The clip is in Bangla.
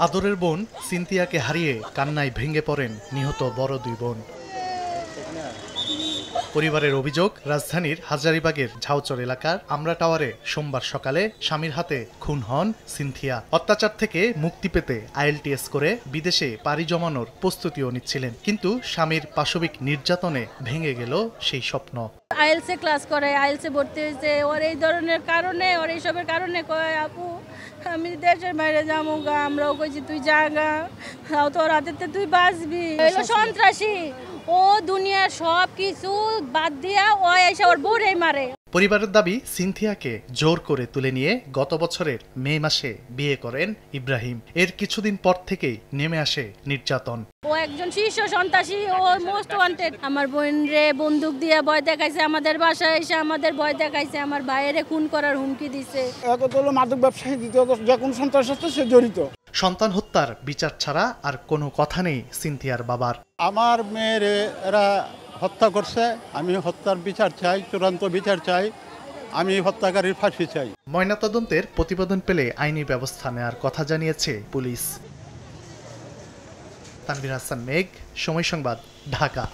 আদরের বোন সিনথিয়াকে হারিয়ে কান্নায় ভেঙে পড়েন নিহত বড় দুই বোন। পরিবারের অভিযোগ, রাজধানীর হাজারীবাগের ঝাউচর এলাকার আমরা টাওয়ারে সোমবার সকালে স্বামীর হাতে খুন হন সিনথিয়া। অত্যাচার থেকে মুক্তি পেতে IELTS করে বিদেশে পাড়ি জমানোর প্রস্তুতিও নিচ্ছিলেন, কিন্তু স্বামীর পাশবিক নির্যাতনে ভেঙে গেল সেই স্বপ্ন। IELTS ক্লাস করে, IELTS ভর্তি হয়েছে, ওর এই ধরনের কারণে, ওর এইসবের কারণে কয় আপু আমি দেশের বাইরে যাবো গা। আমরাও কইছি তুই যা গা, তোর হাতে তুই বাঁচবি। এলো সন্ত্রাসী, ও দুনিয়ার সব কিছু বাদ দিয়া ও এসে ওর বউরেই মারে। পরিবারের দাবি, সিনথিয়াকে জোর করে তুলে নিয়ে গত বছরের মে মাসে বিয়ে করেন ইব্রাহিম। এর কিছুদিন পর থেকেই নেমে আসে নির্যাতন। ও একজন শীর্ষ সন্ত্রাসী, ও মোস্ট ওয়ান্টেড। আমার বোন রে বন্দুক দিয়ে ভয় দেখাইছে, আমাদের বাসায় এসে আমাদের ভয় দেখাইছে, আমার ভাইয়েরে খুন করার হুমকি দিছে। মাদক ব্যবসায়ী, দ্বিতীয়ত যে কোনো সন্ত্রাসের সাথে সে জড়িত। সন্তান হত্যার বিচার ছাড়া আর কোনো কথা নেই সিনথিয়ার বাবার। আমার মেয়ের এরা হত্যা করছে, আমি হত্যার বিচার চাই, চূড়ান্ত বিচার চাই, আমি হত্যাকারীর ফাঁসি চাই। ময়নাতদন্তের প্রতিবেদন পেলে আইনি ব্যবস্থা নেওয়ার কথা জানিয়েছে পুলিশ। তানভীর হাসান মেঘ, সময় সংবাদ, ঢাকা।